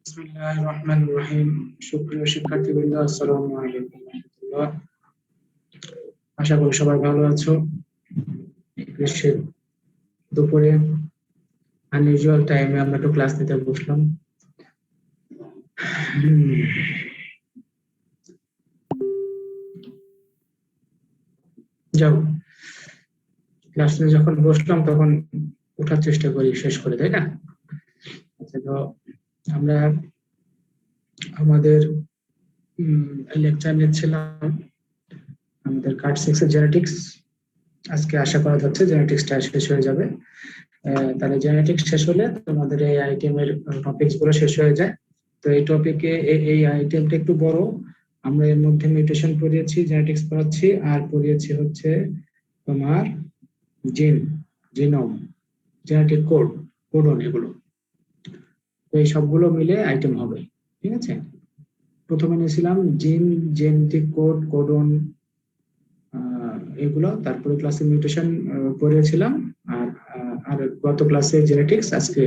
বিসমিল্লাহির রহমানির রহিম। সুপ্রিয় শিক্ষার্থীবৃন্দ, আসসালামু আলাইকুম ওয়া রাহমাতুল্লাহ। আশা করি সবাই ভালো আছো। গ্রীষ্মের দুপুরে আনইউজুয়াল টাইমে আমরা একটু ক্লাস নিতে বসলাম। যাও, ক্লাস নিয়ে যখন বসলাম তখন ওঠার চেষ্টা করি শেষ করে, তাই না? আচ্ছা, তো আমরা আমাদের লেকচার নিচ্ছিলাম আমাদের কার্ড 6 এর জেনেটিক্স। আজকে আশা করা যাচ্ছে জেনেটিক্সটা শেষ হয়ে যাবে। তাহলে জেনেটিক্স শেষ হলে তোমাদের এই আইটেমের টপিকস গুলো শেষ হয়ে যায়। তো এই টপিকে এই আইটেমটা একটু বড়। আমরা এর মধ্যে মিউটেশন পড়িয়েছি, জেনেটিক্স পড়াচ্ছি, আর পড়িয়েছি হচ্ছে তোমার জিন, জিনোম, জেনেটিক কোড, কোডন, এগুলো। তো এই সবগুলো মিলে আইটেম হবে, ঠিক আছে? প্রথমে নিয়েছিলাম জিন, জেনেটিক কোড, কোডন, এগুলো। তারপরে ক্লাসে মিউটেশন পড়িয়েছিলাম। আর আর গত ক্লাসে জেনেটিক্স, আজকে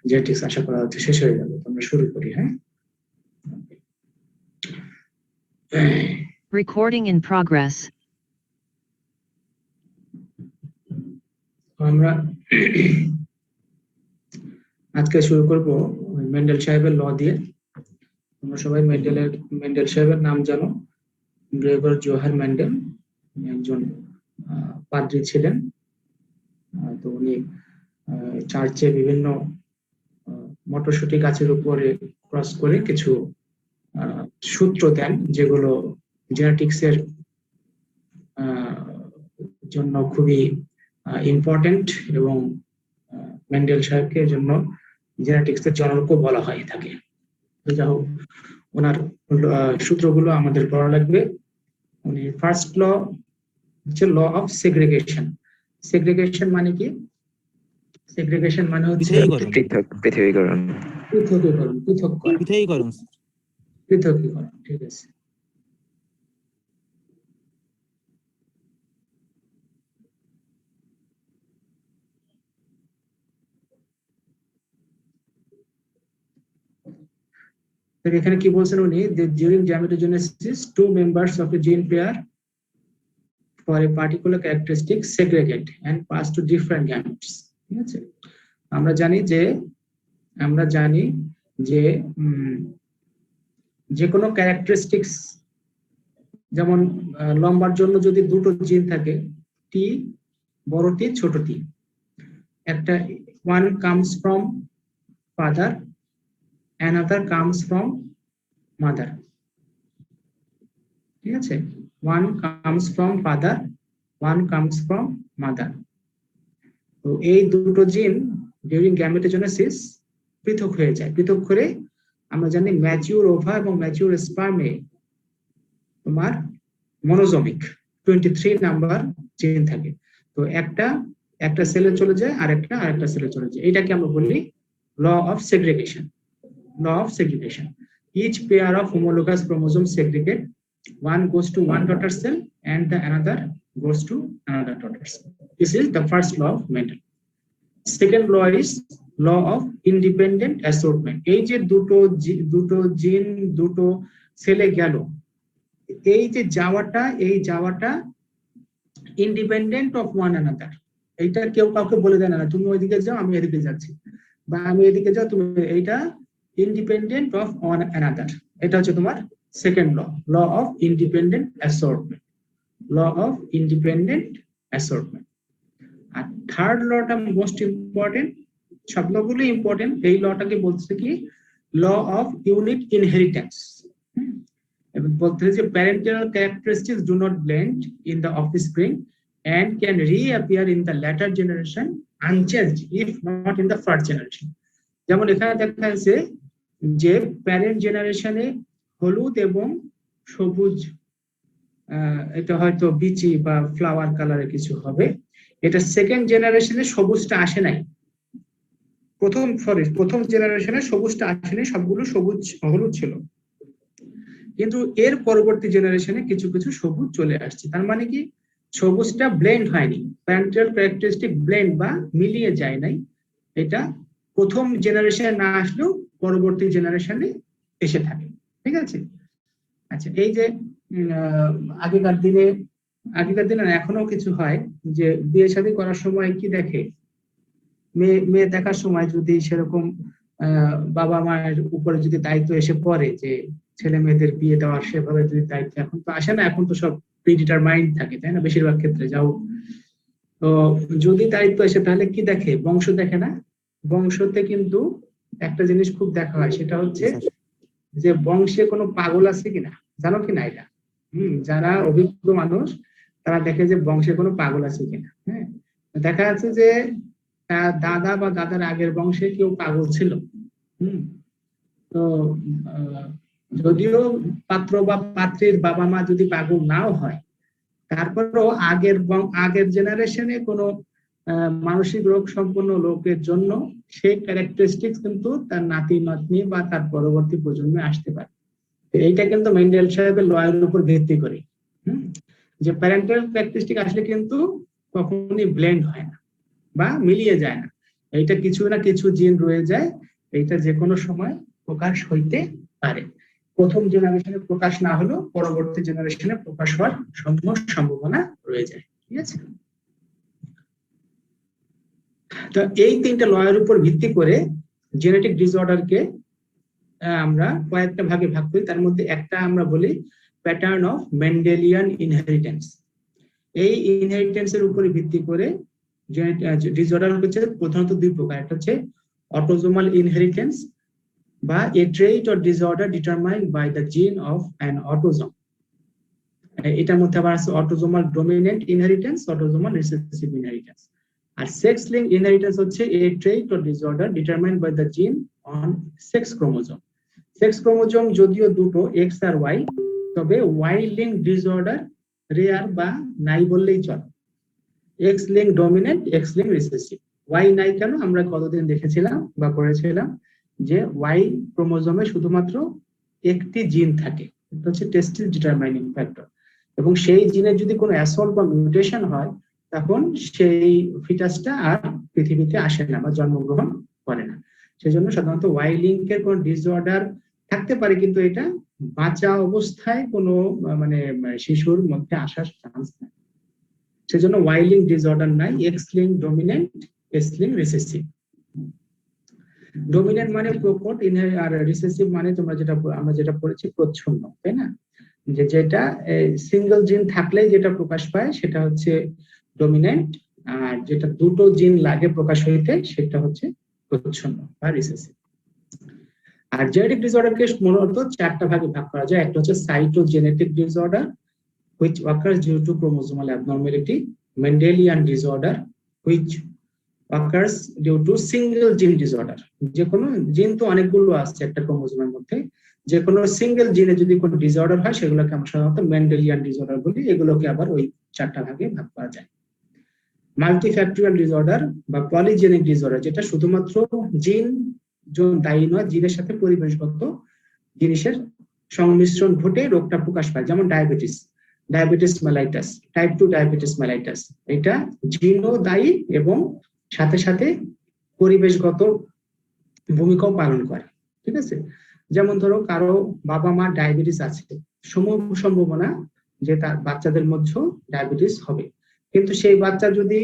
জেনেটিক্স আশা করা হচ্ছে শেষ হয়ে যাবে। আমরা শুরু করি। হ্যাঁ, Recording in progress. আমরা আজকে শুরু করব মেন্ডেল সাহেবের ল দিয়ে। তোমরা সবাই মেন্ডেল সাহেবের নাম জানো। গ্রেগর জোহার মেন্ডেল একজন পাদ্রী ছিলেন। তো উনি চার্চে বিভিন্ন মটরশুঁটি গাছের উপরে ক্রস করে কিছু সূত্র দেন, যেগুলো জেনেটিক্সের জন্য খুবই ইম্পর্টেন্ট, এবং মেন্ডেল সাহেবকে এর জন্য জেনেটিক্সের জনকও বলা হয় থাকে। যা হোক, ওনার সূত্রগুলো আমাদের পড়া লাগবে। উনি ফার্স্ট ল হচ্ছে ল অফ সেগ্রিগেশন। সেগ্রিগেশন মানে কি? সেগ্রিগেশন মানে হচ্ছে পৃথকীকরণ। পৃথকীকরণ, ঠিক আছে। এখানে কি বলছেন উনি? During gametogenesis two members of a gene pair for a particular characteristic segregate and pass to different gametes. ঠিক আছে, আমরা জানি যে যে কোনো ক্যারেক্টারিস্টিক্স, যেমন লম্বার জন্য যদি দুটো জিন থাকে, টি, বড় টি, ছোট টি, একটা one comes from father, another comes from mother, ঠিক আছে? one comes from father, one comes from mother. তো এই দুটো জিন ডিউরিং গ্যামেটোজেনেসিস পৃথক হয়ে যায়। পৃথক করে আমরা জানি ম্যাচিউর ওভা এবং ম্যাচিউর স্পার্মে তোমার মনোজমিক 23 নাম্বার জিন থাকে। তো একটা সেলে চলে যায়, আরেকটা সেলে চলে যায়। এটাকে আমরা বলি law of segregation. Law of segregation. Each pair of homologous chromosomes segregate. One goes to one daughter cell and the another goes to another daughter cell. This is the first law of Mendel. Second law is law of independent assortment. এই যে দুটো জিন দুটো সেলে গেল, এই যে যাওয়াটা ইন্ডিপেন্ডেন্ট অফ ওয়ান অ্যানাদার। এইটা কেউ কাউকে বলে দেয় না তুমি ওইদিকে যাও, আমি এদিকে যাচ্ছি, বা আমি এদিকে যাও, তুমি। এইটা independent of one another. এটা হচ্ছে তোমার second law, law of independent assortment. Law of independent assortment. আর থার্ড লটা মোস্ট ইম্পর্টেন্ট, সব লগুলো ইম্পর্টেন্ট। এই লটাকে বলছে কি? Law of unique inheritance. এবং বলতে যে parental characteristics do not blend in the offspring and can reappear in the latter generation unchanged if not in the first generation. যেমন এখানে দেখা যাচ্ছে যে প্যারেন্ট জেনারেশনে হলুদ এবং সবুজ, এটা হয়তো বিচি বা ফ্লাওয়ার কালারের কিছু হবে। এটা সেকেন্ড জেনারেশনে সবুজটা আসে নাই। প্রথম জেনারেশনে সবুজটা আসেনি, সবগুলো সবুজ হলুদ ছিল। কিন্তু এর পরবর্তী জেনারেশনে কিছু কিছু সবুজ চলে আসছে। তার মানে কি? সবুজটা ব্লেন্ড হয়নি, প্যারেন্টাল ক্যারেক্টারিস্টিক ব্লেন্ড বা মিলিয়ে যায় নাই। এটা প্রথম জেনারেশনে না আসলেও পরবর্তী জেনারেশনে এসে থাকে। ঠিক আছে? আচ্ছা, এই যে আগেকার দিনে না, এখনো কিছু হয় যে বিয়ে শাদী করার সময় কি দেখে, মেয়ে দেখার সময় যদি সেরকম বাবা মায়ের উপরে যদি দায়িত্ব এসে পড়ে যে ছেলে মেয়েদের বিয়ে দেওয়ার, সেভাবে যদি দায়িত্ব এখন তো আসে না, এখন তো সব প্রিডিটারমাইন্ড থাকে, তাই না? বেশিরভাগ ক্ষেত্রে যাও, তো যদি দায়িত্ব এসে তাহলে কি দেখে, বংশ দেখে না? বংশতে কিন্তু একটা জিনিস খুব দেখা হয়, সেটা হচ্ছে যে বংশে কোনো পাগল আছে কিনা, জানো কিনা এটা? যারা অভিজ্ঞ মানুষ তারা দেখে যে বংশে কোনো পাগল আছে কিনা। হ্যাঁ, দেখা যাচ্ছে যে দাদা বা দাদার আগের বংশে কেউ পাগল ছিল। তো যদিও পাত্র বা পাত্রীর বাবা মা যদি পাগল নাও হয়, তারপরেও আগের জেনারেশনে কোনো মানসিক রোগ সম্পন্ন লোকের জন্য সেই ক্যারেক্টারিস্টিক্স কিন্তু তার নাতি নাতনি বা তার পরবর্তী প্রজন্মে আসতে পারে। এইটা কিন্তু মেন্ডেল সাহেবের লয়ের উপর ভিত্তি করে, যে প্যারেন্টাল ক্যারেক্টারিস্টিক আসলে কিন্তু কখনোই ব্লেন্ড হয় না বা মিলিয়ে যায় না। এইটা কিছু না কিছু জিন রয়ে যায়, এইটা যে কোনো সময় প্রকাশ হইতে পারে। প্রথম জেনারেশনে প্রকাশ না হলেও পরবর্তী জেনারেশনে প্রকাশ হওয়ার সম্ভাবনা রয়ে যায়। ঠিক আছে? তো এই তিনটা লয়ের উপর ভিত্তি করে জেনেটিক ডিসঅর্ডারকে আমরা কয়েকটা ভাগে ভাগ করি। তার মধ্যে একটা আমরা বলি প্যাটার্ন অফ মেন্ডেলিয়ান ইনহেরিটেন্স। এই ইনহেরিটেন্স এর উপরে ভিত্তি করে ডিসঅর্ডার হচ্ছে প্রধানত দুই প্রকার। একটা হচ্ছে অটোজোমাল ইনহেরিটেন্স বা a trait or disorder determined by the gene of an autosome. এটার মধ্যে আবার আছে autosomal dominant inheritance, autosomal recessive inheritance. আর সেক্স লিঙ্ক ইনহেরিটেন্স হচ্ছে a trait or disorder determined by the gene on sex chromosome. Sex chromosome যদিও দুটো X আর Y, তবে Y link disorder rare বা নাই বললেই চলে। X link dominant, X link recessive. Y নাই কেন? আমরা কতদিন দেখেছিলাম বা পড়েছিলাম যে Y ক্রোমোজোমে শুধুমাত্র একটি জিন থাকে, এটা হচ্ছে টেস্টিস ডিটারমাইনিং ফ্যাক্টর, এবং সেই জিনের যদি কোনো অ্যাসল্ট বা মিউটেশন হয়, তখন সেই ফিটাসটা আর পৃথিবীতে আসে না বা জন্মগ্রহণ করে না। সেজন্য সাধারণত Y লিঙ্কের কোনো ডিসঅর্ডার থাকতে পারে, কিন্তু এটা বাঁচা অবস্থায় কোনো মানে শিশুর মধ্যে আসার চান্স নেই। সেজন্য Y লিঙ্ক ডিসঅর্ডার নাই, X link dominant, S link recessive. Dominant মানে প্রকট, আর রিসেসিভ মানে আমরা যেটা পড়েছি প্রচ্ছন্ন, তাই না? যেটা সিঙ্গেল জিন থাকলেই যেটা প্রকাশ পায় সেটা হচ্ছে ডমিনেন্ট, আর যেটা দুটো জিন লাগে প্রকাশ হইতে সেটা হচ্ছে প্রচ্ছন্ন বা রিসেসিভ। আর জেনেটিক ডিসঅর্ডারকে মূলত চারটা ভাগে ভাগ করা যায়। একটা হচ্ছে cytogenetic disorder which occurs due to chromosomal abnormality, Mendelian disorder which occurs due to single gene disorder. যে কোনো জিন তো অনেকগুলো আছে একটা ক্রোমোজোমের মধ্যে, যে কোনো সিঙ্গেল জিনে যদি কোনো ডিসঅর্ডার হয় সেগুলোকে আমরা সাধারণত মেন্ডেলিয়ান ডিসঅর্ডার বলি। এগুলোকে আবার ওই চারটা ভাগে ভাগ করা যায়। মাল্টিফ্যাক্টরিয়াল ডিসঅর্ডার বা পলিজেনিক ডিসঅর্ডার, যেটা শুধুমাত্র জিন দায়ী নয়, জিনের সাথে পরিবেশগত জিনিসের সংমিশ্রণ ঘটে রোগটা প্রকাশ পায়। যেমন diabetes mellitus, type 2 diabetes mellitus, এটা জিনও দায়ী এবং সাথে সাথে পরিবেশগত ভূমিকাও পালন করে। ঠিক আছে? যেমন ধরো কারো বাবা মা ডায়াবেটিস আছে, সম্ভাবনা যে তার বাচ্চাদের মধ্যেও ডায়াবেটিস হবে, কিন্তু সেই বাচ্চা যদি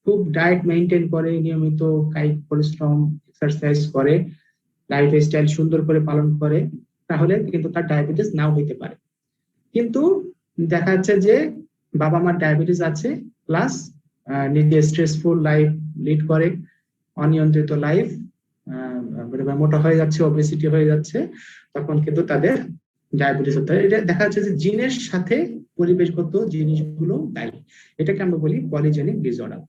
খুব ডায়েট মেনটেন করে, নিয়মিত কায়িক পরিশ্রম, এক্সারসাইজ করে, লাইফস্টাইল সুন্দর করে পালন করে, তাহলে কিন্তু তার ডায়াবেটিস নাও হইতে পারে। কিন্তু দেখা যাচ্ছে যে বাবা মার ডায়াবেটিস আছে, প্লাস নিজে স্ট্রেসফুল লাইফ লিড করে, অনিয়ন্ত্রিত লাইফ, মোটা হয়ে যাচ্ছে, ওবেসিটি হয়ে যাচ্ছে, তখন কিন্তু তাদের ডায়াবেটিস হতে হয়। এটা দেখা যাচ্ছে যে জিনের সাথে পরিবেশগত জিনিসগুলো দায়ী। এটাকে আমরা বলি পলিজেনিক ডিসঅর্ডার।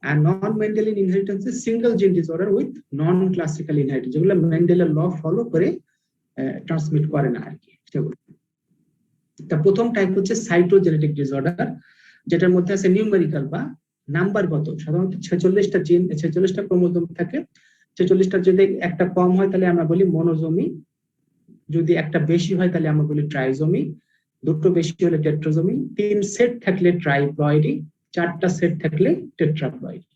আর নন মেন্ডেলিয়ান ইনহেরিটেন্স সিঙ্গেল জিন disorder with non classical inheritance, যেগুলো মেন্ডেলের ল ফলো করে ট্রান্সমিট করে না আর কি সেগুলো। তা প্রথম টাইপ হচ্ছে সাইটোজেনেটিক ডিসঅর্ডার, যেটার মধ্যে আছে নিউমেরিক্যাল বা নাম্বারগত। সাধারণত 46টা জিন, 46টা ক্রোমোজোম থাকে। 46টা যদি একটা কম হয় তাহলে আমরা বলি মনোজোমি, যদি একটা বেশি হয় তাহলে আমরা বলি ট্রাইজোমি, দুটো বেশি হলে টেট্রাজোমি, 3 সেট থাকলে ট্রাইপ্লয়েডি, 4টা সেট থাকলে টেট্রাপ্লয়েডি।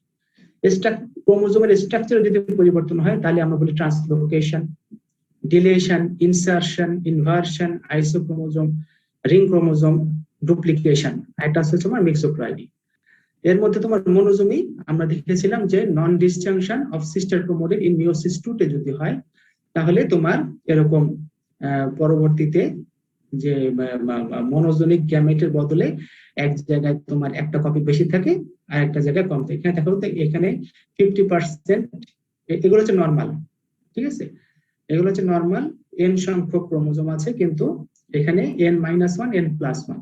ক্রোমোজোমের স্ট্রাকচার যদি পরিবর্তন হয় তাহলে আমরা বলি translocation, deletion, insertion, inversion, isochromosome, ring chromosome, duplication, এটা হচ্ছে তোমার মিক্সোপ্লয়েডি। এর মধ্যে তোমার মনোজোমি আমরা দেখেছিলাম যে non disjunction of sister chromatid in meiosis 2 তে যদি হয় তাহলে তোমার এরকম পরবর্তীতে যে মনোজনিক গ্যামেটের বদলে এক জায়গায় তোমার একটা কপি বেশি থাকে আর একটা জায়গায় কম থাকে। এখানে দেখো এখানে 50%, এগুলো হচ্ছে নরমাল, ঠিক আছে, এগুলো হচ্ছে নরমাল, n সংখ্যক ক্রোমোজোম আছে কিন্তু এখানে n-1 n+1,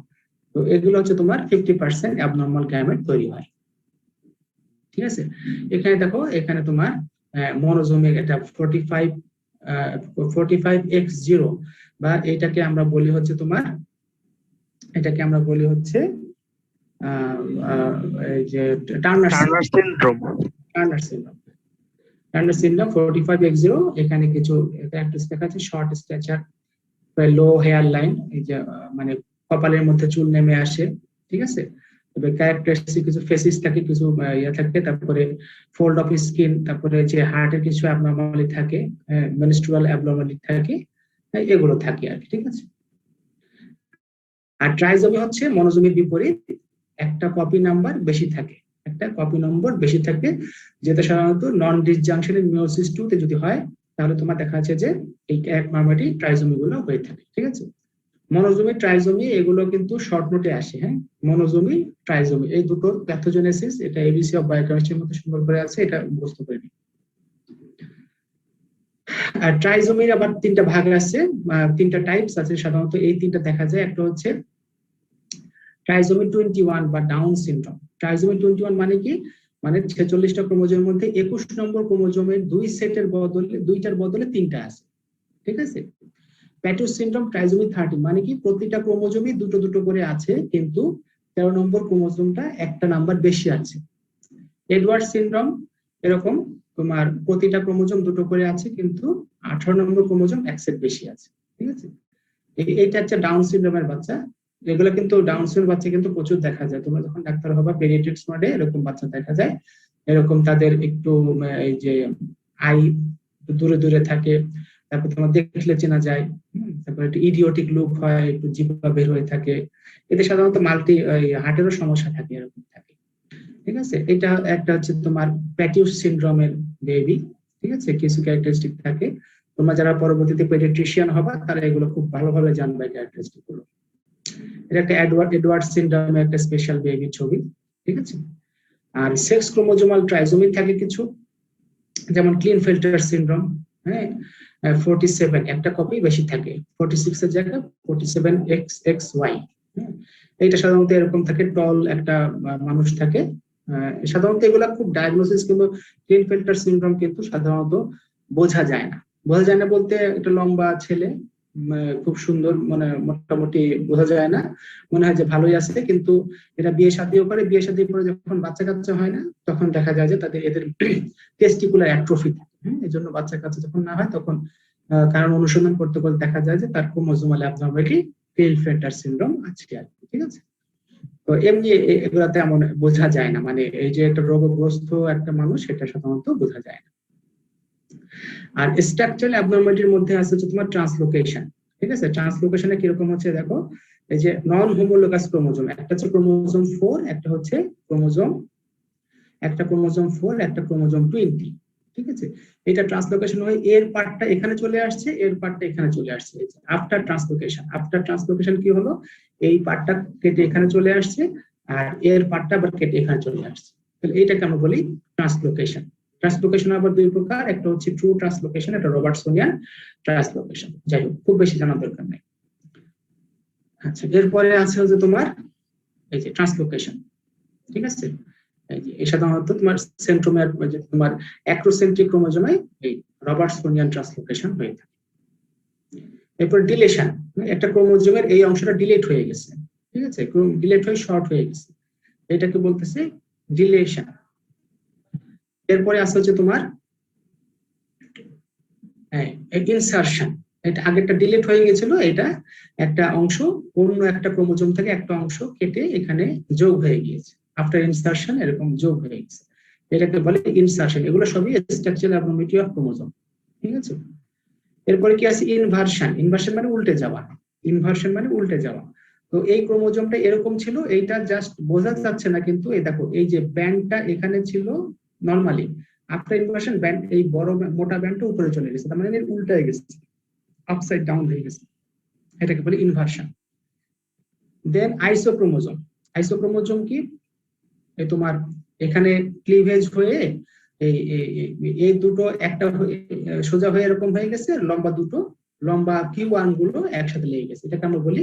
তো এগুলো হচ্ছে তোমার 50% অ্যাবনর্মাল গ্যামেট তৈরি হয়, ঠিক আছে। এখানে দেখো এখানে তোমার মনোজোমিক এটা 45x0 বা এটাকে আমরা বলি হচ্ছে তোমার, এটাকে আমরা বলি হচ্ছে এই যে Turner syndrome. Turner syndrome, Turner syndrome 45x0। এখানে কিছু ক্যারেক্টারিস্টিক দেখা যাচ্ছে, শর্ট স্ট্যাচার, লো হেয়ার লাইন, এই যে মানে কপালের মধ্যে চুল নেমে আসে, ঠিক আছে। তবে ক্যারেক্টারিস্টিক কিছু ফেসিস থাকে, কিছু ইয়ে থাকে, তারপরে ফোল্ড অফ স্কিন, তারপরে যে হার্টের কিছু অ্যাবনরমালি থাকে, মেনস্ট্রুয়াল অ্যাবনরমালি থাকে, এগুলো থাকে আর কি, ঠিক আছে। আর ট্রাইজোমি হচ্ছে মনোজোমির বিপরীত, একটা কপি নাম্বার বেশি থাকে, একটা কপি নম্বর বেশি থাকে, যেটা সাধারণত নন ডিসজাংশনের মিওসিস 2 তে যদি হয় তাহলে তোমার দেখা যাচ্ছে যে এই এক মার্মাটি ট্রাইজোমি গুলো হয়ে থাকে, ঠিক আছে। মনোজোমি, ট্রাইজোমি এগুলো কিন্তু শর্ট নোটে আসে, হ্যাঁ, মনোজোমি, ট্রাইজোমি এই দুটোর প্যাথোজেনেসিস এটা এবিসি অফ বায়োকেমিস্ট্রির মধ্যে সুন্দর করে আছে, এটা মুখস্থ করে নিই। আর ট্রাইজোমির আবার তিনটা ভাগ আছে, তিনটা টাইপস আছে সাধারণত, এই তিনটা দেখা যায়। একটা হচ্ছে ট্রাইজোমি 21 বা ডাউন সিনড্রোম। ট্রাইজোমি 21 মানে কি, মানে 46টা ক্রোমোজোমের মধ্যে 21 নম্বর ক্রোমোজোমের দুইটার বদলে তিনটা আছে, ঠিক আছে। প্যাটুস সিনড্রোম ট্রাইজোমি 30 মানে কি প্রতিটা ক্রোমোজোমই দুটো দুটো করে আছে কিন্তু 13 নম্বর ক্রোমোজোমটা একটা নাম্বার বেশি আছে। এডওয়ার্ড সিনড্রোম এরকম তোমার প্রতিটা ক্রোমোজোম দুটো করে আছে কিন্তু 18 নম্বর ক্রোমোজোম এক সেট বেশি আছে, ঠিক আছে। এইটা হচ্ছে ডাউন সিনড্রোমের বাচ্চা। এগুলো কিন্তু ডাউন সিনড্রোমের বাচ্চা কিন্তু প্রচুর দেখা যায়, তোমরা যখন ডাক্তার হবা পেডিয়াট্রিক্স ওয়ার্ডে এরকম বাচ্চা দেখা যায়। এরকম তাদের একটু এই যে আই দূরে দূরে থাকে, তারপর তোমার দেখলে চেনা যায়, তারপর একটু ইডিওটিক লুক হয়, একটু জিহ্বা বের হয়ে থাকে, এতে সাধারণত মাল্টি হার্টেরও সমস্যা থাকে, এরকম থাকে, ঠিক আছে। এটা একটা হচ্ছে তোমার প্যাটিউস সিনড্রোমের বেবি, ঠিক আছে, কিছু ক্যারেক্টারিস্টিক থাকে, তোমরা যারা পরবর্তীতে পেডিয়াট্রিশিয়ান হবা তারা এগুলো খুব ভালোভাবে জানবে ক্যারেক্টারিস্টিক গুলো। এটা একটা এডওয়ার্ড সিনড্রোমের একটা স্পেশাল বেবি ছবি, ঠিক আছে। আর সেক্স ক্রোমোজোমাল ট্রাইজোমি থাকে কিছু, যেমন ক্লিনফেল্টার সিনড্রোম, হ্যাঁ, 47 একটা কপি বেশি থাকে, 46 এর জায়গায় 47XXY। এইটা সাধারণত এরকম থাকে, টল একটা মানুষ থাকে, সাধারণত এগুলা খুব ডায়াগনোসিস, কিন্তু ক্লিনফেল্টার সিনড্রোম কিন্তু সাধারণত বোঝা যায় না। বোঝা যায় না বলতে একটা লম্বা ছেলে, খুব সুন্দর, মানে মোটামুটি বোঝা যায় না, মনে হয় যে ভালোই আছে, কিন্তু এরা বিয়ে শাদীও করে, বিয়ে শাদী করে যখন বাচ্চা কাচ্চা হয় না তখন দেখা যায় যে এদের টেস্টিকুলার অ্যাট্রফি থাকে, এই জন্য বাচ্চা কাচ্চা যখন না হয় তখন কারণ অনুসন্ধান করতে করতে দেখা যায় যে তার ক্রোমোজোমাল অ্যাবনরমালিটি ক্লিনফেল্টার সিনড্রোম আছে আর কি, ঠিক আছে। তো এমনি এগুলা তেমন বোঝা যায় না, মানে এই যে একটা রোগগ্রস্ত একটা মানুষ সেটা সাধারণত বোঝা যায় না। আর স্ট্রাকচারাল অ্যাবনরমালিটির মধ্যে আছে হচ্ছে তোমার ট্রান্সলোকেশন, ঠিক আছে। ট্রান্সলোকেশনে কিরকম হচ্ছে দেখো, এই যে নন হোমোলোগাস ক্রোমোজোম, একটা হচ্ছে ক্রোমোজোম 4, একটা হচ্ছে ক্রোমোজোম 4, একটা ক্রোমোজোম 20, ঠিক আছে। এটা ট্রান্সলোকেশন হয়ে এর পার্টটা এখানে চলে আসছে, এর পার্টটা এখানে চলে আসছে। আফটার ট্রান্সলোকেশন কি হলো, এই পার্টটা কেটে এখানে চলে আসছে আর এর পার্টটা আবার কেটে এখানে চলে আসছে, তাহলে এইটাকে আমরা বলি ট্রান্সলোকেশন। ট্রান্সলোকেশন আবার দুই প্রকার, একটা হচ্ছে ট্রু ট্রান্সলোকেশন, একটা রবার্টসনিয়ান ট্রান্সলোকেশন। যাই হোক, খুব বেশি জানার দরকার নেই। আচ্ছা, এরপরে আছে হচ্ছে তোমার এই যে ট্রান্সলোকেশন, ঠিক আছে। এই সাধারণত তোমার সেন্ট্রোমিয়ার, তোমার অ্যাক্রোসেন্ট্রিক ক্রোমোজোমে এই রবার্টসনিয়ান ট্রান্সলোকেশন হয়ে থাকে। এরপর ডিলেশন, একটা ক্রোমোজোমের এই অংশটা ডিলেট হয়ে গেছে, ঠিক আছে, ডিলেট হয়ে শর্ট হয়ে গেছে, এটাকে বলতেছে ডিলেশন। এরপরে আসছে হচ্ছে তোমার ইনসারশন, এটা আগেরটা ডিলিট হয়ে গেছিল, এটা একটা অংশ অন্য একটা ক্রোমোজোম থেকে একটা অংশ কেটে এখানে যোগ হয়ে গিয়েছে, আফটার ইনসারশন এরকম যোগ হয়ে গেছে, এটাকে বলে ইনসারশন। এগুলো সবই স্ট্রাকচারাল অ্যাবনর্মালিটি অফ ক্রোমোজোম। ঠিক আছে, এরপরে কি আছে ইনভার্সন। ইনভার্সন মানে উল্টে যাওয়া, ইনভার্সন মানে উল্টে যাওয়া। তো এই ক্রোমোজোমটা এরকম ছিল, এইটা জাস্ট বোঝা যাচ্ছে না, কিন্তু এই দেখো এই যে ব্যান্ডটা এখানে ছিল নরমালি, আফটার ইনভার্সন ব্যান্ড এই বড় মোটা ব্যান্ডটা উপরে চলে গেছে, তার মানে এর উল্টে গেছে, আপসাইড ডাউন হয়ে গেছে, এটাকে বলে ইনভার্সন। দেন আইসোক্রোমোজোম। আইসোক্রোমোজোম কি, এই তোমার এখানে ক্লিভেজ হয়ে এই দুটো একটা সোজা হয়ে এরকম হয়ে গেছে, লম্বা দুটো লম্বা কিউ আর্ম গুলো একসাথে লেগে গেছে, এটাকে আমরা বলি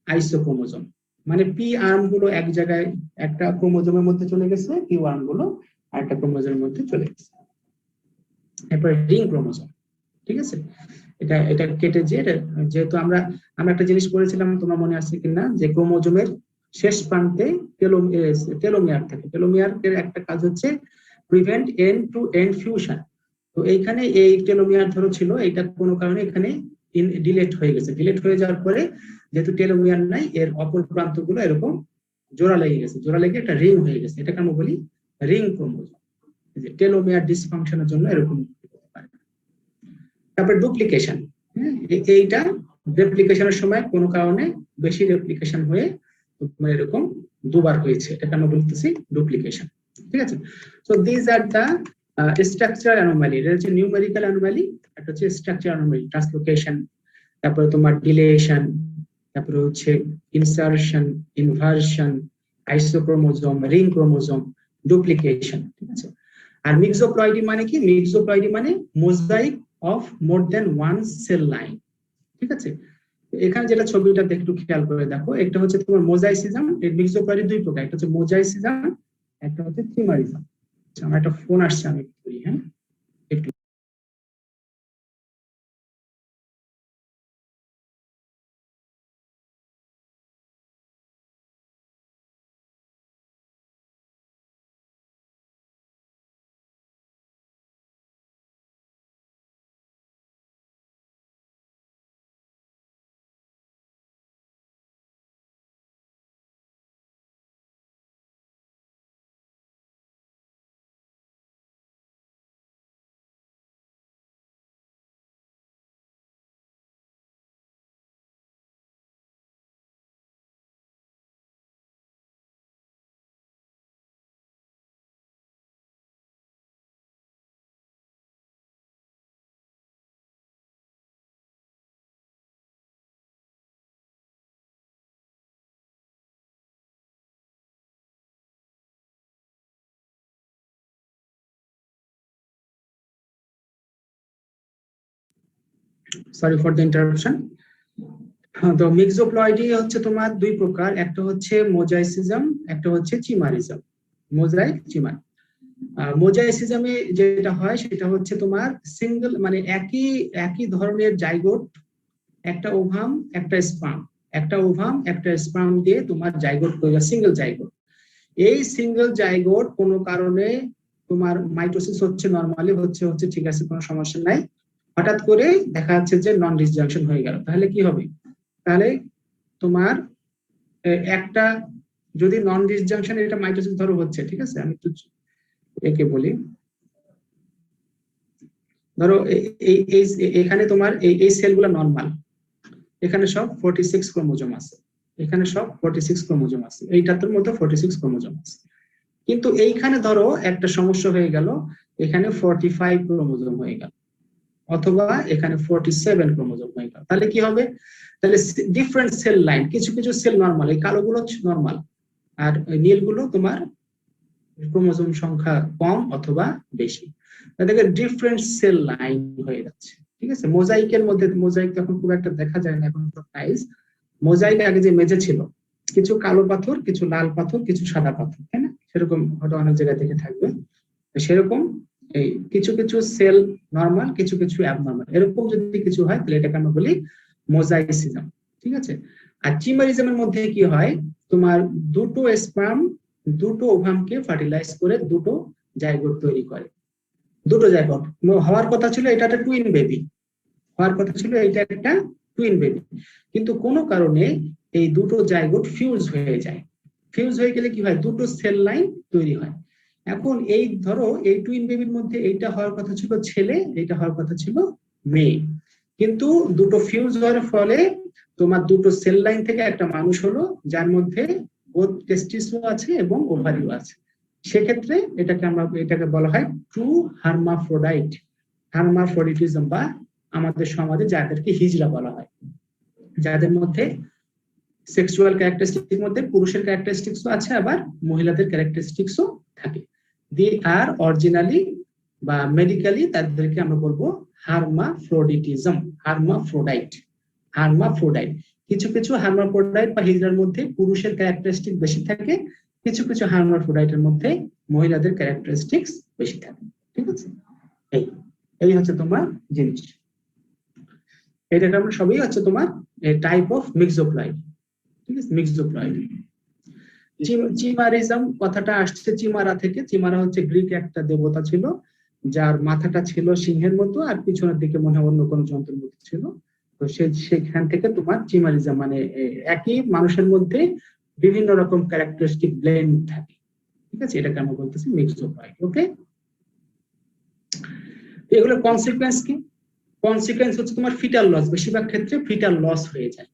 আইসোক্রোমোজোম। মানে পি আর্ম গুলো এক জায়গায় একটা ক্রোমোজোমের মধ্যে চলে গেছে, কিউ আর্ম গুলো আরেকটা ক্রোমোজোমের মধ্যে চলে গেছে। এরপর রিং ক্রোমোজোম। ঠিক আছে, এটা এটা কেটে যেহেতু আমরা একটা জিনিস করেছিলাম, তোমার মনে আছে কিনা, যে ক্রোমোজোমের শেষ প্রান্তে টেলোমিয়ার থাকে। টেলোমিয়ার এর একটা কাজ হচ্ছে prevent end to end fusion. তো এইখানে এই টেলোমিয়ার ধরো ছিল, এটা কোনো কারণে এখানে ডিলেট হয়ে গেছে। ডিলেট হয়ে যাওয়ার পরে যেহেতু টেলোমিয়ার নাই, এর অপর প্রান্তগুলো এরকম জোড়া লেগে গেছে, জোড়া লেগে একটা রিং হয়ে গেছে, এটাকে আমরা বলি রিং ক্রোমোজোম। টেলোমিয়ার ডিসফাংশনের জন্য এরকম হতে পারে। তারপর ডুপ্লিকেশন। এইটা রেপ্লিকেশনের সময় কোনো কারণে বেশি রেপ্লিকেশন হয়ে এরকম দুবার হয়েছে, এটাকে আমরা বলতেছি ডুপ্লিকেশন। ঠিক আছে, so this are the structural anomaly. এটা হচ্ছে নিউমেরিক্যাল অ্যানোমালি, একটা হচ্ছে স্ট্রাকচারাল অ্যানোমালি, ট্রান্সলোকেশন, তারপরে তোমার ডিলেশন, তারপরে হচ্ছে insertion, inversion, isochromosome, ring chromosome, duplication. ঠিক আছে, আর মিক্সোপ্লয়েডি মানে কি, মিক্সোপ্লয়েডি মানে mosaic of more than one cell line. ঠিক আছে, এখানে যেটা ছবিটা একটু খেয়াল করে দেখো, একটা হচ্ছে তোমার মোজাইসিজম, এর মিক্সোপ্লয়েডি দুই প্রকার, একটা হচ্ছে মোজাইসিজম, একটা হচ্ছে চিমারিজম। আচ্ছা, আমার একটা ফোন আসছে, আমি করি, হ্যাঁ একটু। Sorry for the interruption. তো মিক্সোপ্লয়েডি হচ্ছে তোমার দুই প্রকার, একটা হচ্ছে মোজাইসিজম, একটা হচ্ছে চিমারিজম। মোজাইক, চিমার। মোজাইসিজমে যেটা হয় সেটা হচ্ছে তোমার সিঙ্গেল, মানে একই একই ধরনের জাইগোট, একটা ওভাম একটা স্পার্ম, একটা ওভাম একটা স্পার্ম দিয়ে তোমার জাইগোট তৈরি হয়, সিঙ্গেল জাইগোট। এই সিঙ্গেল জাইগোট কোনো কারণে তোমার মাইটোসিস হচ্ছে, নরমালি হচ্ছে হচ্ছে ঠিক আছে, কোনো সমস্যা নাই, হঠাৎ করে দেখা যাচ্ছে যে নন ডিসজাংশন হয়ে গেল, তাহলে কি হবে? তাহলে তোমার একটা, যদি নন ডিসজাংশন, এটা মাইটোসিস ধরো হচ্ছে, ঠিক আছে, আমি একটু একে বলি, ধরো এখানে তোমার এই সেলগুলো নরমাল, এখানে সব 46 ক্রোমোজোম আছে, এখানে সব 46 ক্রোমোজোম আছে, এইটার মধ্যে 46 ক্রোমোজোম আছে, কিন্তু এইখানে ধরো একটা সমস্যা হয়ে গেল, এখানে 45 ক্রোমোজোম হয়ে গেল, অথবা এখানে 47 ক্রোমোজোম হয়ে গেল, তাহলে কি হবে? তাহলে ডিফারেন্ট সেল লাইন, কিছু কিছু সেল নরমাল, এই কালোগুলো নরমাল, আর নীলগুলো তোমার ক্রোমোজোম সংখ্যা কম অথবা বেশি, তাদেরকে ডিফারেন্ট সেল লাইন হয়ে যাচ্ছে। ঠিক আছে, মোজাইকের মধ্যে, মোজাইক এখন খুব একটা দেখা যায় না, এখন টাইলস। মোজাইক আগে যে মেঝে ছিল, কিছু কালো পাথর, কিছু লাল পাথর, কিছু সাদা পাথর, তাই না? সেরকম হয়তো অনেক জায়গায় থেকে থাকবে, সেরকম এই কিছু কিছু সেল নরমাল, কিছু কিছু অ্যাবনরমাল, এরকম যদি কিছু হয় তাহলে এটাকে আমরা বলি মোজাইসিজম। ঠিক আছে, আর চিমারিজমের মধ্যে কি হয়, তোমার দুটো স্পার্ম দুটো ওভামকে ফার্টিলাইজ করে দুটো জাইগোট তৈরি করে, দুটো জাইগোট হওয়ার কথা ছিল, এটা একটা টুইন বেবি হওয়ার কথা ছিল, এটা একটা টুইন বেবি, কিন্তু কোনো কারণে এই দুটো জাইগোট ফিউজ হয়ে যায়। ফিউজ হয়ে গেলে কি হয়, দুটো সেল লাইন তৈরি হয়। এখন এই ধরো এই টুইন বেবির মধ্যে এইটা হওয়ার কথা ছিল ছেলে, এইটা হওয়ার কথা ছিল মেয়ে, কিন্তু দুটো ফিউজ হওয়ার ফলে তোমার দুটো সেল লাইন থেকে একটা মানুষ হলো, যার মধ্যে বোথ টেস্টিসও আছে এবং ওভারিও আছে। সেক্ষেত্রে এটাকে বলা হয় ট্রু হার্মাফ্রোডাইট, হার্মাফ্রোডিটিজম, বা আমাদের সমাজে যাদেরকে হিজড়া বলা হয়, যাদের মধ্যে সেক্সুয়াল ক্যারেক্টারিস্টিক্স মধ্যে পুরুষের ক্যারেক্টারিস্টিক্সও আছে, আবার মহিলাদের ক্যারেক্টারিস্টিক্সও থাকে। দে আর অরিজিনালি বা মেডিকেলি তাদেরকে আমরা বলবো হার্মাফ্রোডিটিজম, হার্মাফ্রোডাইট, হার্মাফ্রোডাইট। কিছু কিছু হার্মাফ্রোডাইট বা হিজড়ার মধ্যে পুরুষের ক্যারেক্টারিস্টিক বেশি থাকে, কিছু কিছু হার্মাফ্রোডাইটের মধ্যে মহিলাদের ক্যারেক্টারিস্টিক্স বেশি থাকে। ঠিক আছে, এই এই হচ্ছে তোমার জিনিস। এটাকে আমরা সবই হচ্ছে তোমার টাইপ অফ মিক্সোপ্লয়েড। ঠিক আছে, মিক্সোপ্লয়েড। চিমারিজম কথাটা আসছে চিমারা থেকে। চিমারা হচ্ছে গ্রিক একটা দেবতা ছিল, যার মাথাটা ছিল সিংহের মতো আর পিছনের দিকে মনে হয় অন্য কোনো যন্ত্রের মতো ছিল। তো সেখান থেকে তোমার চিমারিজম, মানে একই মানুষের মধ্যে বিভিন্ন রকম ক্যারেক্টারিস্টিক ব্লেন্ড থাকে। ঠিক আছে, এটাকে আমরা বলতেছি মিক্সোপ্লয়েড। ওকে, এগুলোর কনসিকুয়েন্স কি? কনসিকুয়েন্স হচ্ছে তোমার ফিটাল লস, বেশিরভাগ ক্ষেত্রে ফিটাল লস হয়ে যায়।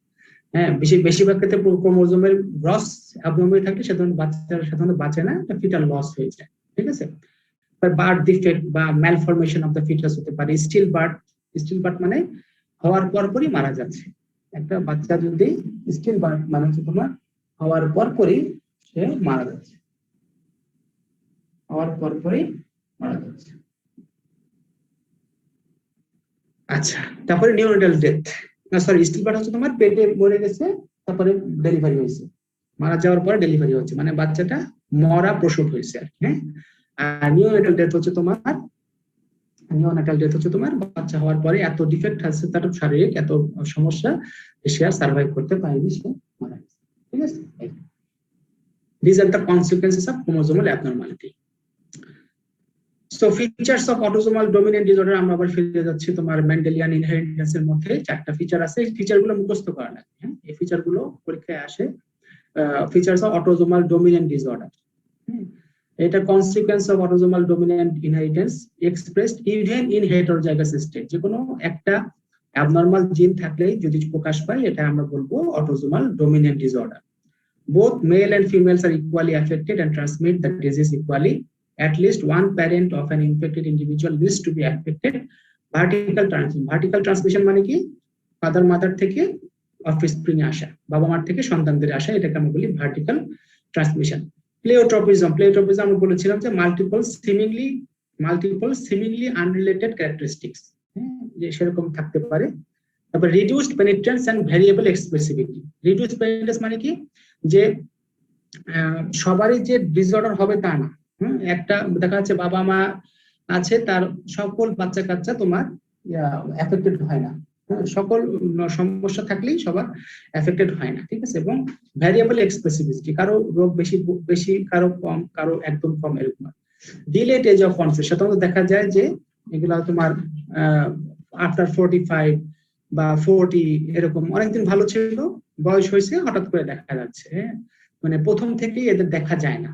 হ্যাঁ, বেশিরভাগ ক্ষেত্রে ক্রোমোজোমের গ্রস অ্যাবনর্মাল থাকলে সাধারণত বাঁচে না, ফিটাল লস হয়ে যায়। ঠিক আছে, বার্থ ডিফেক্ট বা ম্যালফরমেশন অফ দ্য ফিটাস হতে পারে। স্টিল বার্থ মানে হওয়ার পরপরই মারা যাচ্ছে। একটা বাচ্চা যদি স্টিল বার্থ মানে হচ্ছে তোমার হওয়ার পরপরই সে মারা যাচ্ছে, হওয়ার পরপরই মারা যাচ্ছে। আচ্ছা, তারপরে neonatal death, sorry stillbirth হচ্ছে তোমার পেটে মরে গেছে, তারপরে ডেলিভারি হয়েছে, মারা যাওয়ার পরে ডেলিভারি হচ্ছে, মানে বাচ্চাটা মরা প্রসব হয়েছে আর কি। হ্যাঁ, আর নিউনেটাল ডেথ হচ্ছে তোমার বাচ্চা হওয়ার পরে এত ডিফেক্ট আছে, তার শারীরিক এত সমস্যা, সে আর সার্ভাইভ করতে পারেনি, সে মারা গেছে। ঠিক আছে, these are the consequences of chromosomal abnormality. So features of autosomal dominant disorder, আমরা আবার ফিরে যাচ্ছি তোমার মেন্ডেলিয়ান ইনহেরিটেন্স এর মধ্যে। চারটা ফিচার আছে, এই ফিচার গুলো মুখস্থ করা লাগে। হ্যাঁ, এই ফিচার গুলো পরীক্ষায় আসে। Features of autosomal dominant disorder, এটা consequence of autosomal dominant inheritance expressed even in heterozygous state. যে কোনো একটা অ্যাবনর্মাল জিন থাকলেই যদি প্রকাশ পায়, এটা আমরা বলবো autosomal dominant disorder. Both male and females are equally affected and transmit the disease equally. At least one parent of an infected individual needs to be affected. Vertical transmission মানে কি? ফাদার মাদার থেকে offspring এ আসা, বাবা মার থেকে সন্তানদের আসা, এটাকে আমরা বলি ভার্টিক্যাল ট্রান্সমিশন। প্লেওট্রপিজম আমরা বলেছিলাম যে মাল্টিপল সিমিংলি আনরিলেটেড ক্যারেক্টারিস্টিক্স, যে সেরকম থাকতে পারে। তারপর রিডিউসড পেনিট্রেন্স এন্ড ভ্যারিয়েবল এক্সপ্রেসিভিটি। রিডিউসড পেনিট্রেন্স মানে কি? যে সবারই যে ডিসঅর্ডার হবে তা না। একটা দেখা যাচ্ছে বাবা মা আছে, তার সকল বাচ্চা কাচ্চা তোমার এফেক্টেড হয় না, সকল সমস্যা থাকলেই সবার এফেক্টেড হয় না। ঠিক আছে, এবং ভ্যারিয়েবল এক্সপ্রেসিভিটি, কারো রোগ বেশি কারো কম, কারো একদম কম, এরকম। ডিলেড এজ অফ অনসেট, সাধারণত দেখা যায় যে এগুলা তোমার আফটার 45 বা 40 এরকম, অনেকদিন ভালো ছিল, বয়স হয়েছে, হঠাৎ করে দেখা যাচ্ছে, মানে প্রথম থেকেই এদের দেখা যায় না,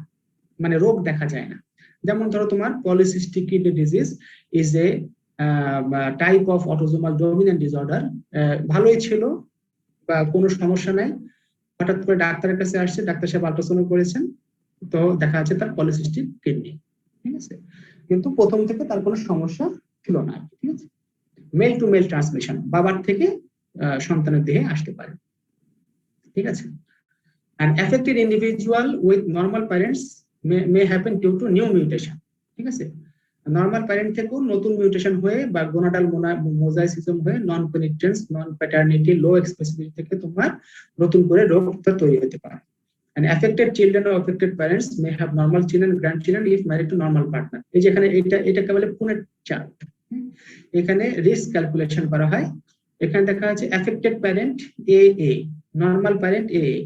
মানে রোগ দেখা যায় না। যেমন ধরো তোমার polycystic kidney disease is a type of autosomal dominant disorder. ভালোই ছিল বা কোনো সমস্যা নাই, হঠাৎ করে ডাক্তারের কাছে আসছে, ডাক্তার সাহেব আল্ট্রাসাউন্ড করেছেন, তো দেখা যাচ্ছে তার পলিসিস্টিক কিডনি। ঠিক আছে, কিন্তু প্রথম থেকে তার কোনো সমস্যা ছিল না। ঠিক আছে, মেল টু মেল ট্রান্সমিশন, বাবার থেকে সন্তানের দেহে আসতে পারে। ঠিক আছে, an affected individual with normal parents may happen due to new mutation. ঠিক আছে, নরমাল প্যারেন্ট থেকেও নতুন মিউটেশন হয়ে বা গোনাডাল মোজাইসিজম হয়ে নন পেনিট্রেন্স, নন প্যাটার্নিটি, লো এক্সপ্রেসিভিটি থেকে তোমার নতুন করে রোগটা তৈরি হতে পারে। And affected children or affected parents may have normal children, grandchildren if married to normal partner. এই যে এখানে এটাকে বলে পুনেট চার্ট। এখানে রিস্ক ক্যালকুলেশন করা হয়। এখানে দেখা যাচ্ছে affected parent AA, normal parent AA,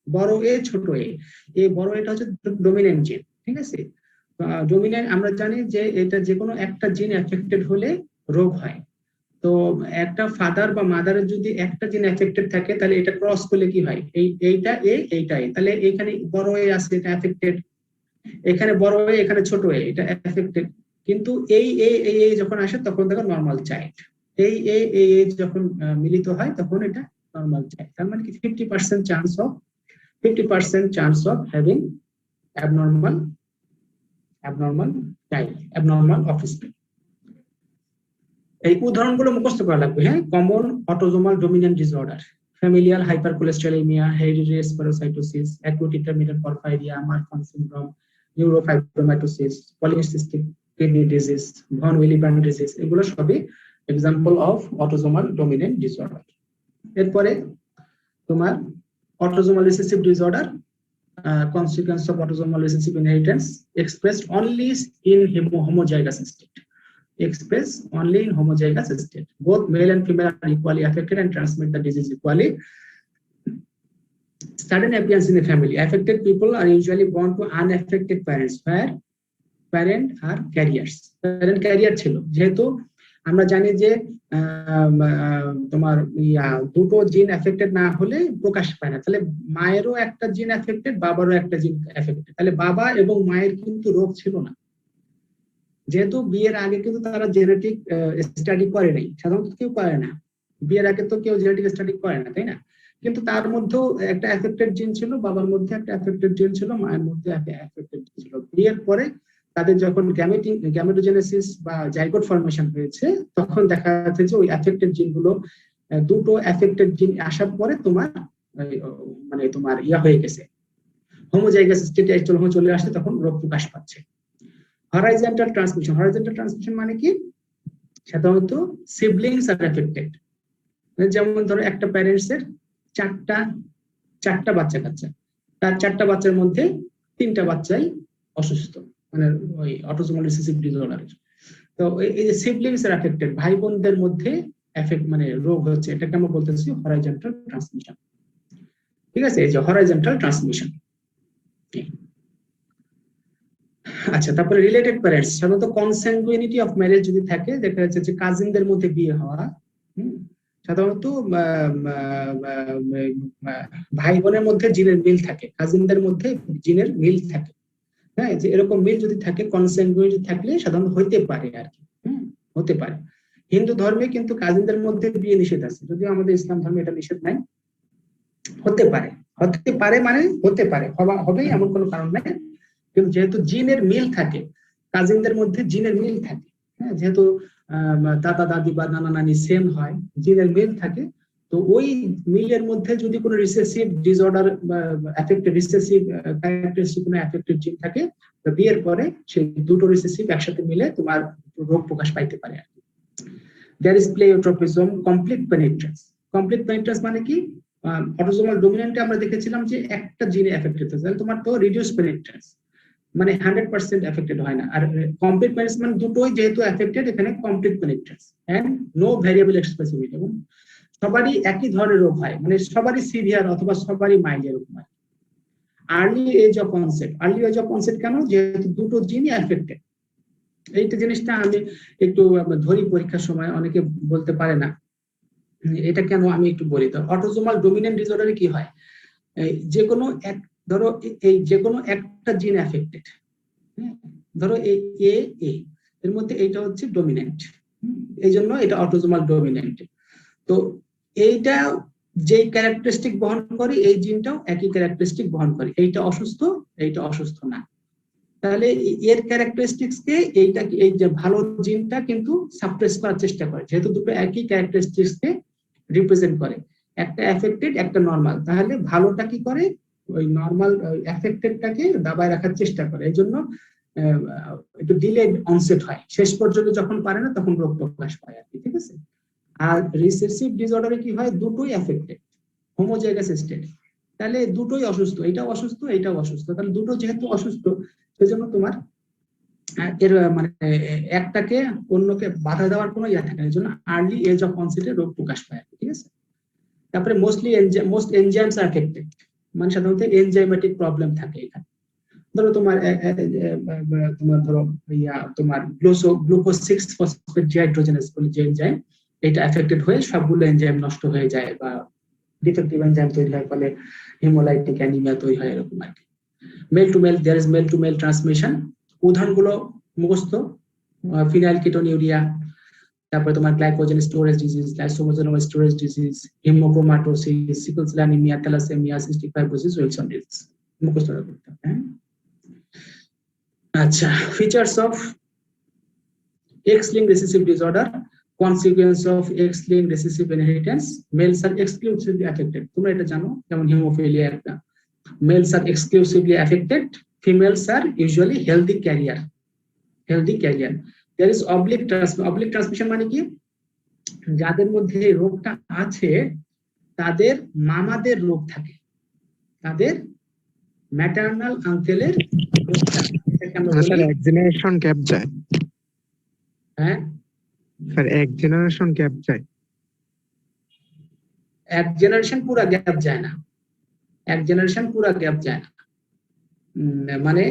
বড় এ ছোট এ বড় এটা হচ্ছে ডোমিনেন্ট জিন। ঠিক আছে, ডোমিনেন্ট আমরা জানি যে এটা যে কোনো একটা জিন এফেক্টেড হলে রোগ হয়। তো একটা ফাদার বা মাদারের যদি একটা জিন এফেক্টেড থাকে, তাহলে এটা ক্রস করলে কি হয়, এইটা এ এইটা এ, তাহলে এখানে বড় এ আছে, এটা এফেক্টেড, এখানে বড় হয়ে এখানে ছোট হয়ে এটা এফেক্টেড, কিন্তু এই যখন আসে তখন দেখো নর্মাল চাইল্ড, এই যখন মিলিত হয় তখন এটা নর্মাল চাইল্ড। তার মানে কি 50% chance of having abnormal child, abnormal offspring. এই উদাহরণগুলো মুখস্থ করা লাগবে। হ্যাঁ, common autosomal dominant disorder, familial hypercholesterolemia, hereditary spherocytosis, acute intermittent porphyria, Marfan syndrome, neurofibromatosis, polycystic kidney disease, von Willebrand disease, এগুলো সবই example of autosomal dominant disorder. এরপরে তোমার autosomal recessive disorder, consequence of autosomal recessive inheritance expressed only in homozygous state. Expressed only in homozygous state. Both male and female are equally affected and transmit the disease equally. Sudden appearance in the family. Affected people are usually born to unaffected parents, where parent are carriers. Parent carrier ছিল, যেহেতু আমরা জানি যে তোমার দুটো জিন affected না হলে প্রকাশ পায় না, তাহলে মায়েরও একটা জিন এফেক্টেড, বাবারও একটা জিন এফেক্টেড, তাহলে বাবা এবং মায়ের কিন্তু রোগ ছিল না। যেহেতু বিয়ের আগে কিন্তু তারা জেনেটিক স্টাডি করে নাই, সাধারণত কেউ করে না, বিয়ের আগে তো কেউ জেনেটিক স্টাডি করে না, তাই না? কিন্তু তার মধ্যেও একটা এফেক্টেড জিন ছিল, বাবার মধ্যে একটা এফেক্টেড জিন ছিল, মায়ের মধ্যে একটা এফেক্টেড জিন ছিল। বিয়ের পরে তাদের যখন গ্যামেটোজেনেসিস বা জাইগোট ফর্মেশন হয়েছে, তখন দেখা যাচ্ছে যে ওই এফেক্টেড জিনগুলো, দুটো এফেক্টেড জিন আসার পরে তোমার মানে তোমার হয়ে গেছে, হোমোজাইগাস স্টেটে চলে আসছে, তখন রোগ প্রকাশ পাচ্ছে। Horizontal transmission. হরাইজন্টাল ট্রান্সমিশন মানে কি? সাধারণত সিবলিংস আর এফেক্টেড। যেমন ধরো একটা প্যারেন্টস এর চারটা বাচ্চা কাচ্চা, তার চারটা বাচ্চার মধ্যে 3টা বাচ্চাই অসুস্থ, মানে ওই অটোজোমাল রিসেসিভ ডিসঅর্ডারের। তো এই যে সিবলিংস আর এফেক্টেড, ভাই বোনদের মধ্যে এফেক্ট মানে রোগ হচ্ছে, এটাকে আমরা বলতেছি হরাইজন্টাল ট্রান্সমিশন। ঠিক আছে, এই যে হরাইজন্টাল ট্রান্সমিশন। আচ্ছা, তারপরে রিলেটেড প্যারেন্টস। সাধারণত কনস্যাঙ্গুইনিটি অফ ম্যারেজ যদি থাকে, দেখা যাচ্ছে যে কাজিনদের মধ্যে বিয়ে হওয়া, সাধারণত ভাই বোনের মধ্যে জিনের মিল থাকে, কাজিনদের মধ্যে জিনের মিল থাকে। হ্যাঁ, যে এরকম মিল যদি থাকে, কনস্যাঙ্গুইনিটি থাকলে সাধারণত হইতে পারে আর কি, হতে পারে। হিন্দু ধর্মে কিন্তু কাজিনদের মধ্যে বিয়ে নিষেধ আছে, যদিও আমাদের ইসলাম ধর্মে এটা নিষেধ নাই। হতে পারে মানে হতে পারে, হবেই এমন কোনো কারণ নাই। কিন্তু যেহেতু জিনের মিল থাকে, কাজিনদের মধ্যে জিনের মিল থাকে, হ্যাঁ, যেহেতু দাদা দাদি বা নানা নানি সেম হয়, জিনের মিল থাকে, তো ওই মিলের মধ্যে যদি কোনো রিসেসিভ ডিসঅর্ডার বা এফেক্টেড রিসেসিভ ক্যারেক্টারিস্টিক কোনো এফেক্টেড জিন থাকে, তো বিয়ের পরে সেই দুটো রিসেসিভ একসাথে মিলে তোমার রোগ প্রকাশ পাইতে পারে আর কি। There is pleiotropism, complete penetrance. Complete penetrance মানে কি? অটোজোমাল ডোমিনেন্টে আমরা দেখেছিলাম যে একটা জিনে এফেক্টেড হচ্ছে, তাহলে তোমার তো রিডিউস পেনিট্রেন্স, মানে 100% এফেক্টেড হয় না। আর কমপ্লিট পেনিট্রেন্স মানে দুটোই যেহেতু এফেক্টেড, এখানে কমপ্লিট পেনিট্রেন্স এন্ড নো ভ্যারিয়েবল এক্সপ্রেসিভিটি, এবং সবারই একই ধরনের রোগ হয়, মানে সবারই সিভিয়ার অথবা সবারই মাইল্ড এরকম হয়। Early age of onset. Early age of onset কেন? যেহেতু দুটো জিনই এফেক্টেড। এইটা জিনিসটা আমি একটু ধরি পরীক্ষার সময়, অনেকে বলতে পারে না এটা কেন, আমি একটু বলি। তো অটোজোমাল ডোমিনেন্ট ডিসঅর্ডারে কি হয়, যে কোনো এক, ধরো এই যে কোনো একটা জিন এফেক্টেড, ধরো এই এর মধ্যে এইটা হচ্ছে ডোমিনেন্ট, এই জন্য এটা অটোজোমাল ডোমিনেন্ট। তো এইটা যেই ক্যারেক্টারিস্টিক বহন করে, এই জিনটাও একই ক্যারেক্টারিস্টিক বহন করে, এইটা অসুস্থ না। তাহলে এর ক্যারেক্টারিস্টিক্স কে এই যে ভালো জিনটা কিন্তু সাপ্রেস করার চেষ্টা করে, যেহেতু দুটো একই ক্যারেক্টারিস্টিক্স কে রিপ্রেজেন্ট করে, একটা এফেক্টেড একটা নরমাল। তাহলে ভালোটা কি করে, ওই নরমাল এফেক্টেডটাকে দাবায় রাখার চেষ্টা করে, এই জন্য একটু ডিলে অনসেট হয়, শেষ পর্যন্ত যখন পারে না তখন রোগ প্রকাশ পায় আর কি। ঠিক আছে। আর রিসেসিভ ডিসঅর্ডারে কি হয়, দুটোই এফেক্টেড, হোমোজাইগাস স্টেট, তাহলে দুটোই অসুস্থ, এটাও অসুস্থ, তাহলে দুটো যেহেতু অসুস্থ, সেজন্য তোমার এর মানে একটাকে অন্যকে বাধা দেওয়ার কোনো ইয়া থাকে না, এই জন্য আর্লি এজ অফ অনসেটে রোগ প্রকাশ পায়। ঠিক আছে। তারপরে মোস্ট এনজাইমস আর এফেক্টেড, মানে সাধারণত এনজাইমেটিক প্রবলেম থাকে এখানে। ধরো তোমার ধরো তোমার গ্লুকোজ 6-ফসফেট ডিহাইড্রোজেনেজ বলে যে এনজাইম, এটা এফেক্টেড হয়ে সবগুলো এনজাইম নষ্ট হয়ে যায় বা ডিফেক্টিভ এনজাইম তৈরি হয়, ফলে হিমোলাইটিক অ্যানিমিয়া তৈরি হয়, এরকম আর কি। Male to male, there is male to male transmission. উদাহরণগুলো মুখস্থ, ফিনাইল কিটোনিউরিয়া, তারপরে তোমার glycogen storage disease, lysosomal storage disease, haemochromatosis, sickle cell anaemia, thalassaemia, cystic fibrosis, Wilson disease. মুখস্থ করতে হবে। আচ্ছা, features of X-linked recessive disorder, consequence of X-linked recessive inheritance, males are exclusively affected. তোমরা এটা জানো, যেমন হিমোফিলিয়া একটা, males are exclusively affected, females are usually healthy carrier. There is oblique transmission মানে কি, যাদের মধ্যে রোগটা আছে তাদের মামাদের রোগ থাকে, তাদের ম্যাটারনাল আঙ্কেলের রোগ থাকে। স্যার এক জেনারেশন গ্যাপ যায়। হ্যাঁ স্যার এক জেনারেশন গ্যাপ যায়। এক জেনারেশন পুরা গ্যাপ যায় না, এক জেনারেশন পুরা গ্যাপ যায় না। মানে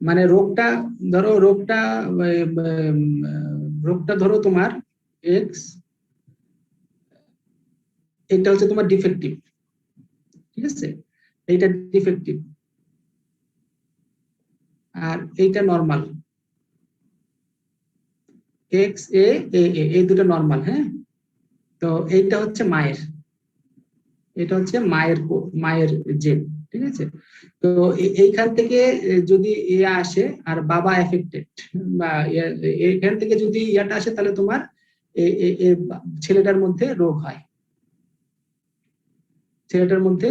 মানে রোগটা ধরো তোমার এক্স, এটা হচ্ছে তোমার ডিফেক্টিভ, ঠিক আছে, এইটা ডিফেক্টিভ আর এইটা নরমাল, এক্স এ এই দুটো নরমাল। হ্যাঁ, তো এইটা হচ্ছে মায়ের, এটা হচ্ছে মায়ের জেন, ঠিক আছে। তো এইখান থেকে যদি ইয়া আসে আর বাবা এফেক্টেড, বা এখান থেকে যদি ইয়াটা আসে তাহলে তোমার ছেলেটার মধ্যে রোগ হয়, ছেলেটার মধ্যে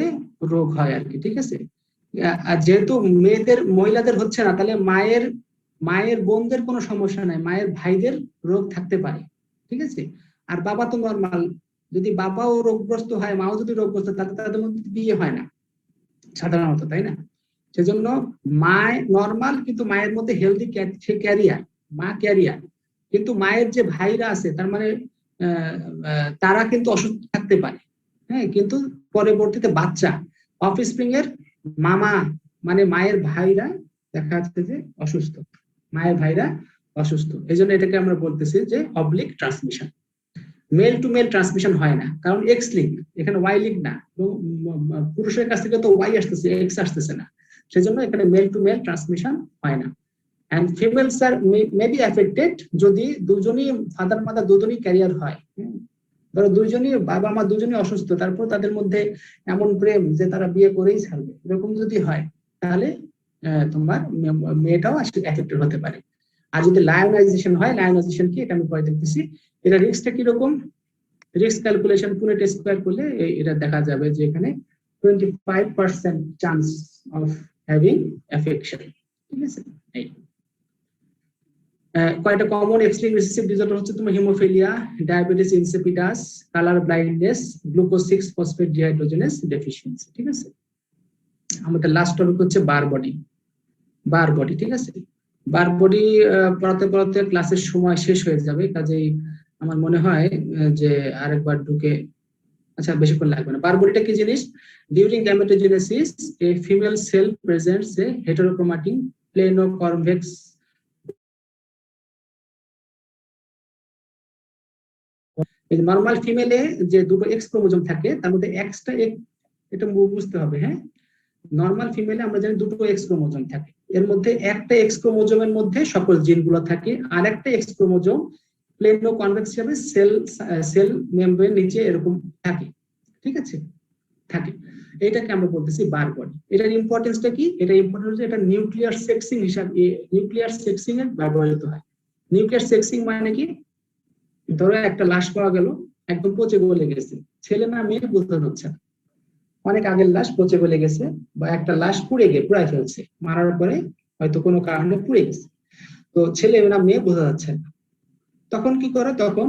রোগ হয় আর কি, ঠিক আছে। আর যেহেতু মহিলাদের হচ্ছে না, তাহলে মায়ের বোনদের কোনো সমস্যা নাই, মায়ের ভাইদের রোগ থাকতে পারে, ঠিক আছে। আর বাবা তো নর্মাল, যদি বাবাও রোগগ্রস্ত হয়, মাও যদি রোগগ্রস্ত, তাহলে তাদের মধ্যে বিয়ে হয় না সাধারণত, তাই না। সেজন্য মায় নর্মাল, কিন্তু মায়ের মধ্যে হেলদি ক্যারিয়ার, মা ক্যারিয়ার, কিন্তু মায়ের যে ভাইরা আছে তার মানে তারা কিন্তু অসুস্থ থাকতে পারে। হ্যাঁ, কিন্তু পরবর্তীতে বাচ্চা অফস্প্রিং এর মামা মানে মায়ের ভাইরা দেখা যাচ্ছে যে অসুস্থ, মায়ের ভাইরা অসুস্থ। এই জন্য এটাকে আমরা বলতেছি যে oblique transmission. Male to male transmission হয় না, কারণ এক্স লিঙ্ক, এখানে ওয়াই লিঙ্ক না, পুরুষের কাছ থেকে তো ওয়াই আসতেছে, এক্স আসতেছে না, সেজন্য এখানে মেল টু মেল ট্রান্সমিশন হয় না। and females are may be affected যদি দুজনই ফাদার মাদার দুজনই ক্যারিয়ার হয়। ধরো দুইজনই বাবা মা দুজনই অসুস্থ, তারপর তাদের মধ্যে এমন প্রেম যে তারা বিয়ে করেই ছাড়বে, এরকম যদি হয় তাহলে তোমার মেয়েটাও এফেক্টেড হতে পারে। আর যদি লায়নাইজেশন হয়, লায়নাইজেশন কি এটা আমি পরে দেখতেছি, এটা রিস্কটা কিরকম, রিস্ক ক্যালকুলেশন পুনেট স্কোয়ার করলে এটা দেখা যাবে যে এখানে 25% চান্স অফ হ্যাভিং অ্যাফেকশন, ঠিক আছে। এই কয়টা কমন এক্স-লিঙ্কড রিসেসিভ ডিসঅর্ডার হচ্ছে তোমার haemophilia, diabetes insipidus, colour blindness, glucose six phosphate dehydrogenase deficiency, ঠিক আছে। আমাদের লাস্ট টপিক হচ্ছে বার বডি, ঠিক আছে। বার বডি পড়াতে ক্লাসের সময় শেষ হয়ে যাবে, কাজেই আমার মনে হয় যে আরেকবার ঢুকে, আচ্ছা বেশিক্ষণ লাগবে না। বার বডিটা কি জিনিস? During gametogenesis a female cell presents a heterochromatic plano convex normal ফিমেলে যে দুটো এক্স ক্রোমোজোম থাকে তার মধ্যে এক্সটা এটা বুঝতে হবে। হ্যাঁ, নরমাল ফিমেলে আমরা জানি দুটো এক্স ক্রোমোজোম থাকে, এর মধ্যে একটা এক্স ক্রোমোজোমের মধ্যে সকল জিনগুলো থাকে, আর একটা এক্স ক্রোমোজোম প্লেনো কনভেক্স হিসেবে সেল মেমব্রেন নিচে এরকম থাকে, ঠিক আছে, থাকে। এটাকে আমরা বলতেছি বার বডি। এটার ইম্পর্টেন্সটা কি? এটা ইম্পর্টেন্স এটা নিউক্লিয়ার সেক্সিং হিসাবে, নিউক্লিয়ার সেক্সিং এ ব্যবহৃত হয়। নিউক্লিয়ার সেক্সিং মানে কি? ধরো একটা লাশ পাওয়া গেল, একদম পচে গলে গেছে, ছেলে না মেয়ে বোঝা যাচ্ছে না, অনেক আগের লাশ পচে গলে গেছে, বা একটা লাশ পুড়ায় ফেলছে, মারার পরে হয়তো কোনো কারণে পুড়ে গেছে, তো ছেলে না মেয়ে বোঝা যাচ্ছে না। তখন কি করে? তখন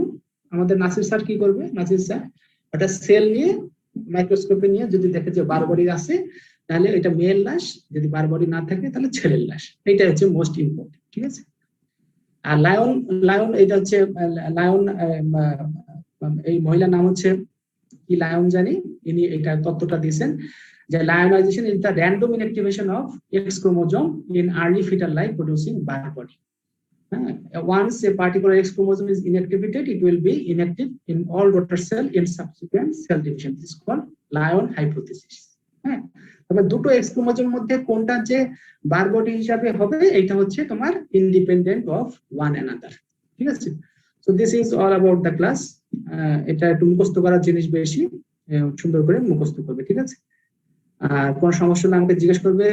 আমাদের নাসির স্যার কি করবে? নাসির স্যার একটা সেল নিয়ে মাইক্রোস্কোপে নিয়ে যদি দেখে যে বার বডি আছে, তাহলে এটা মেয়ের লাশ, যদি বার বডি না থাকে তাহলে ছেলের লাশ। এইটা হচ্ছে মোস্ট ইম্পর্টেন্ট, ঠিক আছে। আর লায়ন এটা হচ্ছে লায়ন, এই মহিলার নাম হচ্ছে কি লায়ন জানি, ইনি এটা তত্ত্বটা দিয়েছেন যে lyonization is the random inactivation of X chromosome in early fetal life producing Barr body. Once a particular X chromosome is inactivated, it will be inactive in all daughter cell in subsequent cell division. This is called Lion hypothesis. হ্যাঁ, তবে দুটো x ক্রোমোজোমের মধ্যে কোনটা যে বার body হিসাবে হবে এটা হচ্ছে তোমার ইন্ডিপেন্ডেন্ট অফ ওয়ান অ্যানাদার। ঠিক আছে, so this is all about the class. এটা একটু মুখস্থ করার জিনিস বেশি, সুন্দর করে মুখস্থ করবে। ঠিক আছে, আর কোনো সমস্যা হলে আমাকে জিজ্ঞেস করবে।